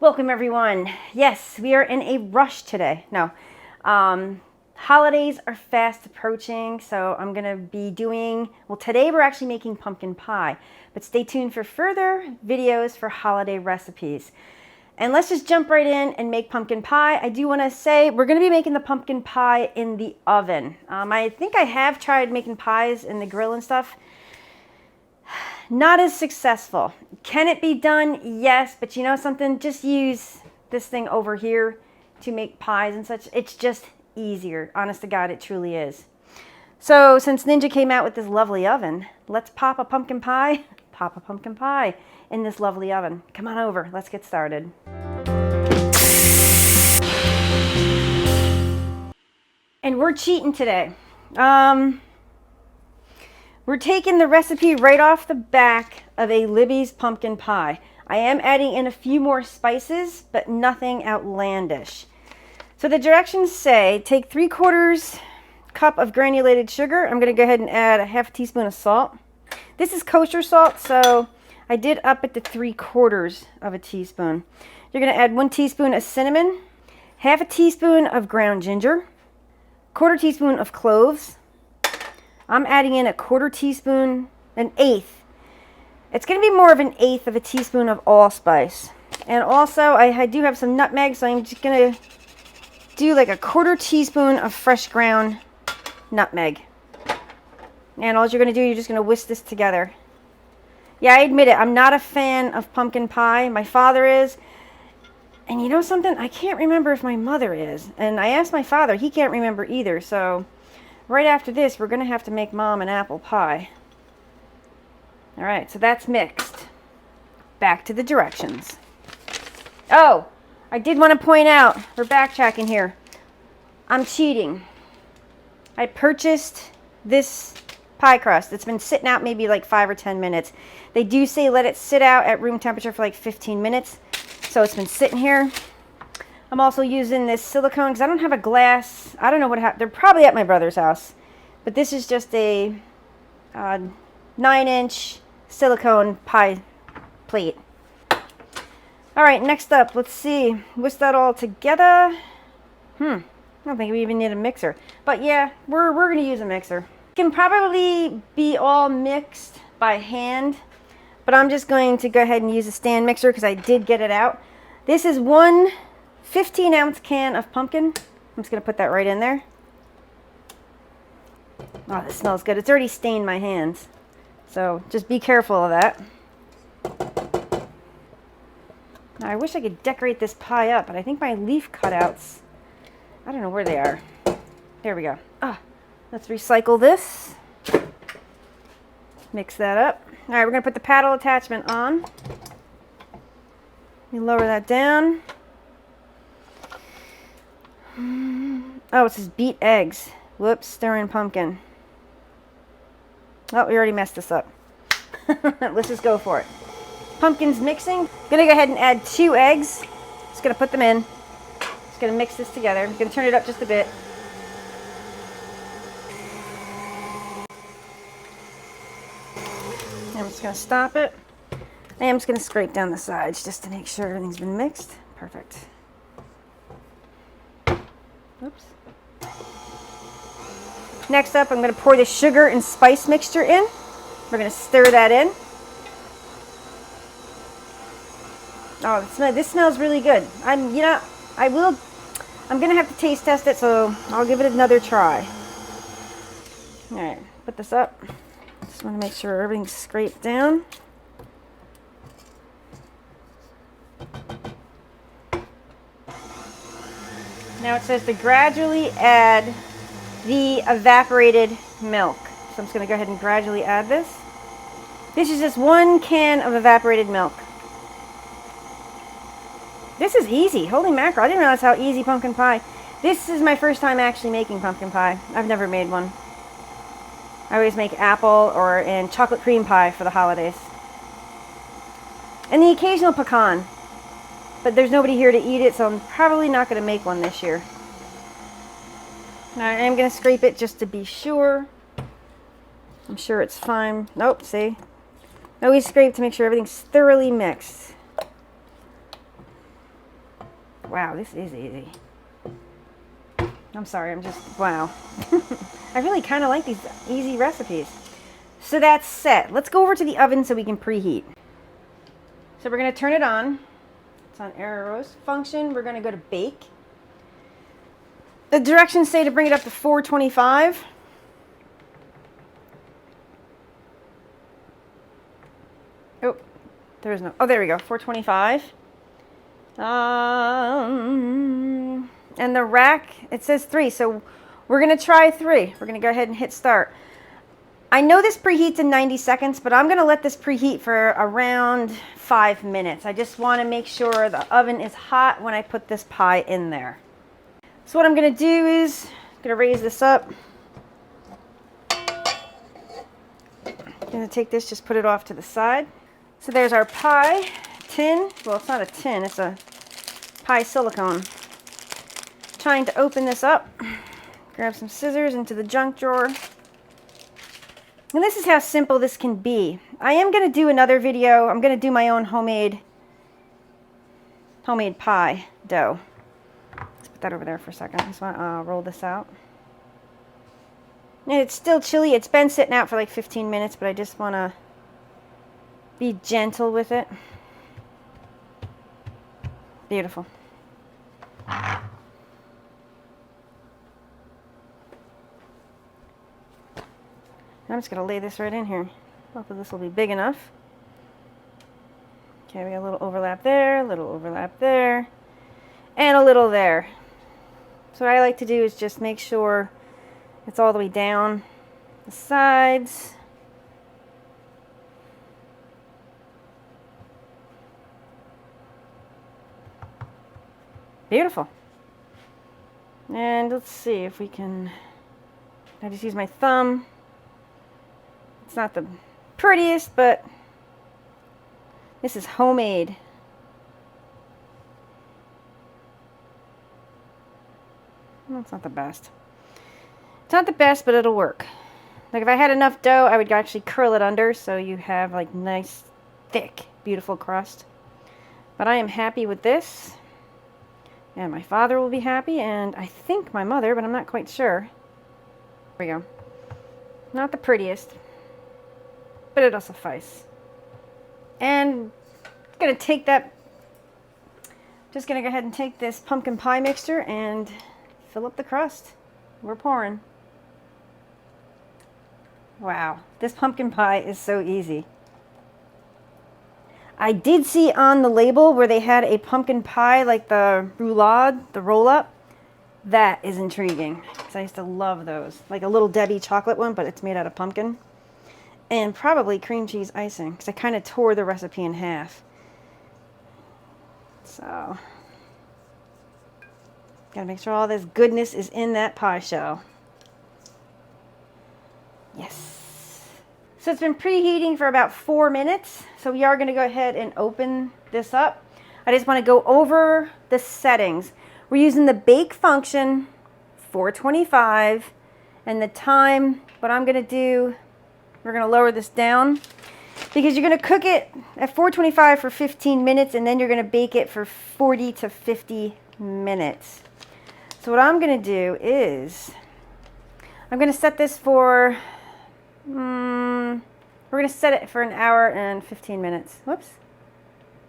Welcome everyone. Yes, we are in a rush today. No, holidays are fast approaching, so I'm gonna be doing, well, today we're actually making pumpkin pie, but stay tuned for further videos for holiday recipes. And let's just jump right in and make pumpkin pie. I do want to say we're going to be making the pumpkin pie in the oven. I think I have tried making pies in the grill and stuff. Not as successful. Can it be done? Yes, but you know something? Just use this thing over here to make pies and such. It's just easier. Honest to God, it truly is. So since Ninja came out with this lovely oven, let's pop a pumpkin pie in this lovely oven. Come on over. Let's get started. And we're cheating today. We're taking the recipe right off the back of aLibby's pumpkin pie. I am adding in a few more spices, but nothing outlandish. So the directions say, take 3/4 cup of granulated sugar. I'm going to go ahead and add a half teaspoon of salt. This is kosher salt, so I did up it to 3/4 of a teaspoon. You're going to add 1 teaspoon of cinnamon, half a teaspoon of ground ginger, 1/4 teaspoon of cloves. I'm adding in a 1/4 teaspoon, an 1/8. It's going to be more of an 1/8 of a teaspoon of allspice. And also, I do have some nutmeg, so I'm just going to do like a 1/4 teaspoon of fresh ground nutmeg. And all you're going to do, you're just going to whisk this together. Yeah, I admit it, I'm not a fan of pumpkin pie. My father is. And you know something? I can't remember if my mother is. And I asked my father, he can't remember either, so right after this, we're going to have to make Mom an apple pie. All right, so that's mixed. Back to the directions. Oh, I did want to point out, we're backtracking here. I'm cheating. I purchased this pie crust. It's been sitting out maybe like 5 or 10 minutes. They do say let it sit out at room temperature for like 15 minutes. So it's been sitting here. I'm also using this silicone because I don't have a glass. I don't know what they're probably at my brother's house. But this is just a 9-inch silicone pie plate. All right, next up, let's see. Whisk that all together. I don't think we even need a mixer. But yeah, we're going to use a mixer. It can probably be all mixed by hand. But I'm just going to go ahead and use a stand mixer because I did get it out. This is 1 15-ounce can of pumpkin. I'm just going to put that right in there. Oh, this smells good. It's already stained my hands. So just be careful of that. Now, I wish I could decorate this pie up, but I think my leaf cutouts, I don't know where they are. There we go. Let's recycle this. Mix that up. All right, we're going to put the paddle attachment on. Let me lower that down. Oh, it says beat eggs. Whoops, stirring pumpkin. Oh, we already messed this up. Let's just go for it. Pumpkin's mixing. I'm going to go ahead and add 2 eggs. Just going to put them in. Just going to mix this together. I'm going to turn it up just a bit. I'm just going to stop it. I am just going to scrape down the sides just to make sure everything's been mixed. Perfect. Oops. Next up, I'm going to pour the sugar and spice mixture in. We're going to stir that in. Oh, this smells really good. I'm going to have to taste test it, so I'll give it another try. All right, put this up. Just want to make sure everything's scraped down. Now it says to gradually add the evaporated milk. So I'm just going to go ahead and gradually add this. This is just 1 can of evaporated milk. This is easy. Holy mackerel. I didn't realize how easy pumpkin pie. This is my first time actually making pumpkin pie. I've never made one. I always make apple and chocolate cream pie for the holidays. And the occasional pecan. But there's nobody here to eat it, so I'm probably not going to make one this year. Now, I am going to scrape it just to be sure. I'm sure it's fine. Nope, see? Always scrape to make sure everything's thoroughly mixed. Wow, this is easy. I'm sorry, I'm just, wow. I really kind of like these easy recipes. So that's set. Let's go over to the oven so we can preheat. So we're going to turn it on. It's on air roast function. We're going to go to bake. The directions say to bring it up to 425. Oh, there is no, oh, there we go, 425. And the rack, it says 3, so we're going to try 3. We're going to go ahead and hit start. I know this preheats in 90 seconds, but I'm going to let this preheat for around 5 minutes. I just want to make sure the oven is hot when I put this pie in there. So what I'm going to do is, I'm going to raise this up. I'm going to take this, just put it off to the side. So there's our pie tin. Well, it's not a tin, it's a pie silicone. Trying to open this up. Grab some scissors into the junk drawer. And this is how simple this can be. I am going to do another video. I'm going to do my own homemade pie dough. Let's put that over there for a second. I just want to roll this out. And it's still chilly. It's been sitting out for like 15 minutes, but I just want to be gentle with it. Beautiful. I'm just going to lay this right in here. Hopefully this will be big enough. Okay, we got a little overlap there, a little overlap there, and a little there. So what I like to do is just make sure it's all the way down the sides. Beautiful. And let's see if we can, I just use my thumb. It's not the prettiest, but this is homemade. Well, it's not the best. It's not the best, but it'll work. Like if I had enough dough, I would actually curl it under so you have like nice, thick, beautiful crust. But I am happy with this. And my father will be happy, and I think my mother, but I'm not quite sure. There we go. Not the prettiest, but it'll suffice. And I'm going to take that, just going to go ahead and take this pumpkin pie mixture and fill up the crust. We're pouring. Wow, this pumpkin pie is so easy. I did see on the label where they had a pumpkin pie, like the roulade, the roll-up. That is intriguing, because I used to love those. Like a Little Debbie chocolate one, but it's made out of pumpkin. And probably cream cheese icing, because I kind of tore the recipe in half. So, gotta make sure all this goodness is in that pie shell. Yes. So it's been preheating for about 4 minutes. So we are going to go ahead and open this up. I just want to go over the settings. We're using the bake function, 425, and the time, what I'm going to do, we're going to lower this down because you're going to cook it at 425 for 15 minutes and then you're going to bake it for 40 to 50 minutes. So what I'm going to do is I'm going to set this for we're going to set it for 1 hour and 15 minutes. Whoops.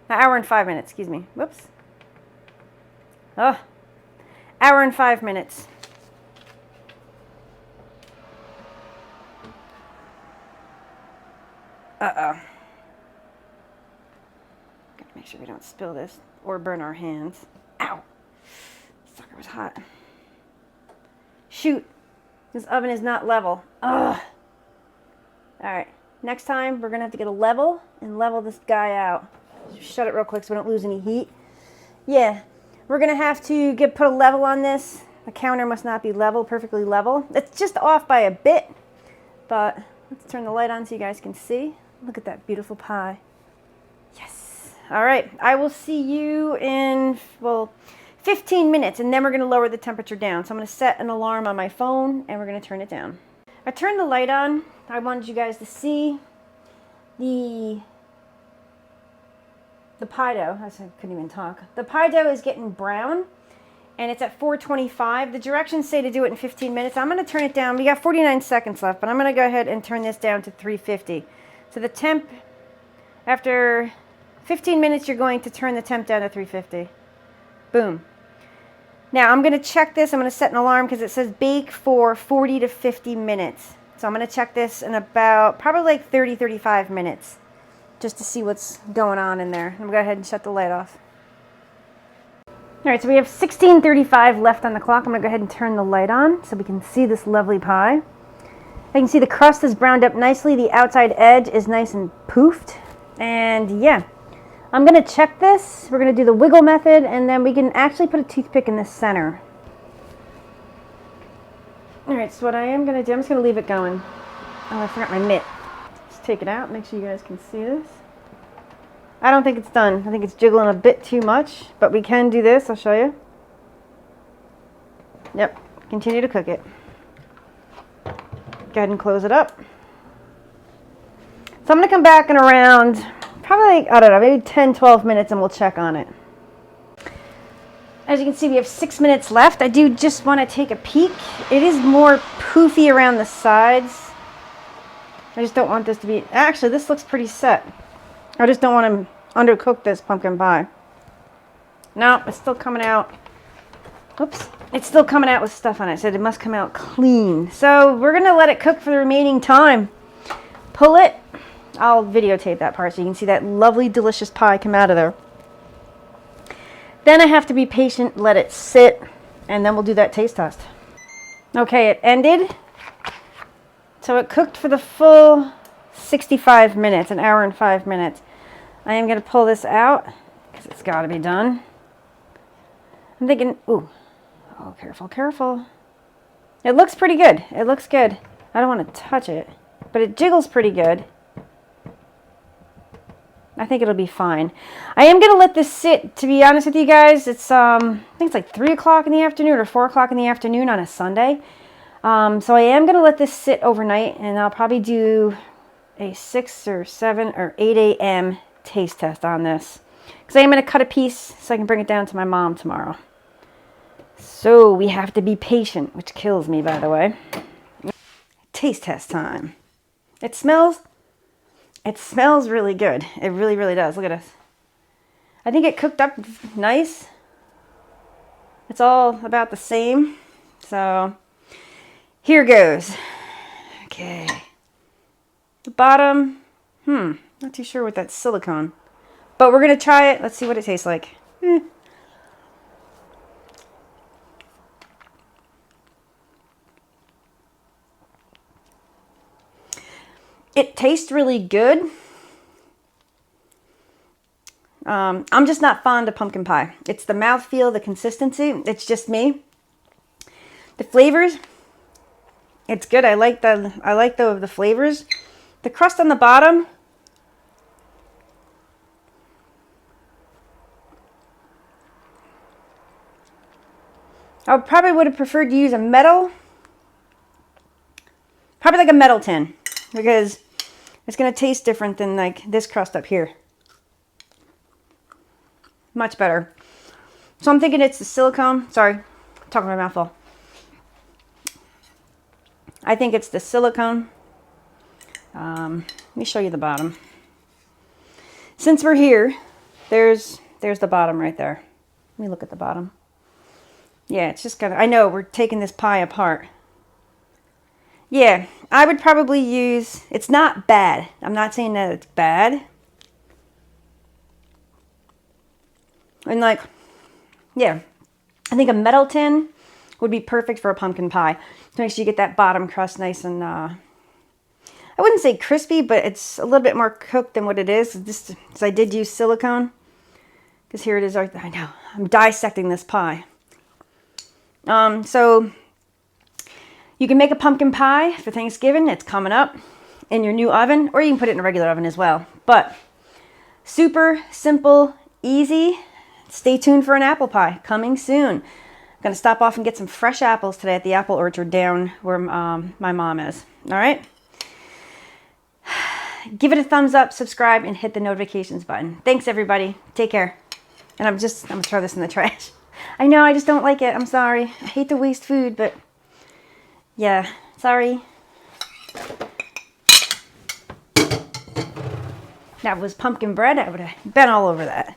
1 hour and 5 minutes, excuse me. Whoops. Oh, 1 hour and 5 minutes. Uh-oh. Gotta make sure we don't spill this or burn our hands. Ow. Sucker was hot. Shoot. This oven is not level. Ugh. Alright, next time we're going to have to get a level and level this guy out. Just shut it real quick so we don't lose any heat. Yeah, we're going to have to put a level on this. The counter must not be level, perfectly level. It's just off by a bit, but let's turn the light on so you guys can see. Look at that beautiful pie. Yes. Alright, I will see you in, well, 15 minutes, and then we're going to lower the temperature down. So I'm going to set an alarm on my phone, and we're going to turn it down. I turned the light on. I wanted you guys to see the the pie dough, I couldn't even talk. The pie dough is getting brown, and it's at 425. The directions say to do it in 15 minutes. I'm going to turn it down. We got 49 seconds left, but I'm going to go ahead and turn this down to 350. So the temp, after 15 minutes, you're going to turn the temp down to 350. Boom. Now I'm going to check this. I'm going to set an alarm because it says bake for 40 to 50 minutes. So I'm going to check this in about probably like 30, 35 minutes just to see what's going on in there. I'm going to go ahead and shut the light off. All right, so we have 16:35 left on the clock. I'm going to go ahead and turn the light on so we can see this lovely pie. I can see the crust is browned up nicely. The outside edge is nice and poofed. And yeah, I'm going to check this. We're going to do the wiggle method, and then we can actually put a toothpick in the center. All right, so what I am going to do, I'm just going to leave it going. Oh, I forgot my mitt. Let's take it out, make sure you guys can see this. I don't think it's done. I think it's jiggling a bit too much, but we can do this. I'll show you. Yep, continue to cook it. Go ahead and close it up. So I'm going to come back in around, probably, I don't know, maybe 10, 12 minutes, and we'll check on it. As you can see, we have 6 minutes left. I do just want to take a peek. It is more poofy around the sides. I just don't want this to be... Actually, this looks pretty set. I just don't want to undercook this pumpkin pie. No, it's still coming out. Oops. It's still coming out with stuff on it, so it must come out clean. So we're going to let it cook for the remaining time. Pull it. I'll videotape that part so you can see that lovely, delicious pie come out of there. Then I have to be patient, let it sit, and then we'll do that taste test. Okay, it ended. So it cooked for the full 65 minutes, an hour and 5 minutes. I am going to pull this out because it's got to be done. I'm thinking, ooh, oh, careful, careful. It looks pretty good. It looks good. I don't want to touch it, but it jiggles pretty good. I think it'll be fine. I am going to let this sit, to be honest with you guys. It's, I think it's like 3 o'clock in the afternoon or 4 o'clock in the afternoon on a Sunday. So I am going to let this sit overnight, and I'll probably do a 6 or 7 or 8 a.m. taste test on this. Because I am going to cut a piece so I can bring it down to my mom tomorrow. So we have to be patient, which kills me, by the way. Taste test time. It smells really good. It really, really does. Look at this. I think it cooked up nice. It's all about the same. So here goes. Okay. The bottom, not too sure with that silicone. But we're going to try it. Let's see what it tastes like. It tastes really good. I'm just not fond of pumpkin pie. It's the mouthfeel, the consistency. It's just me. The flavors, it's good. I like the flavors. The crust on the bottom, I probably would have preferred to use a metal, probably like a metal tin, because it's going to taste different than like this crust up here. Much better. So I'm thinking it's the silicone. Sorry, talking my mouth full. I think it's the silicone. Let me show you the bottom. Since we're here, there's the bottom right there. Let me look at the bottom. Yeah, it's just I know we're taking this pie apart. Yeah, I would probably use, it's not bad. I'm not saying that it's bad. And like, yeah, I think a metal tin would be perfect for a pumpkin pie. To make sure you get that bottom crust nice and, I wouldn't say crispy, but it's a little bit more cooked than what it is. Just, so I did use silicone. Because here it is, I know, I'm dissecting this pie. So you can make a pumpkin pie for Thanksgiving. It's coming up in your new oven, or you can put it in a regular oven as well. But super simple, easy. Stay tuned for an apple pie coming soon. I'm going to stop off and get some fresh apples today at the apple orchard down where my mom is. All right. give it a thumbs up, subscribe, and hit the notifications button. Thanks, everybody. Take care. And I'm gonna throw this in the trash. I know, I just don't like it. I'm sorry. I hate to waste food, but yeah, sorry. That was pumpkin bread. I would have been all over that.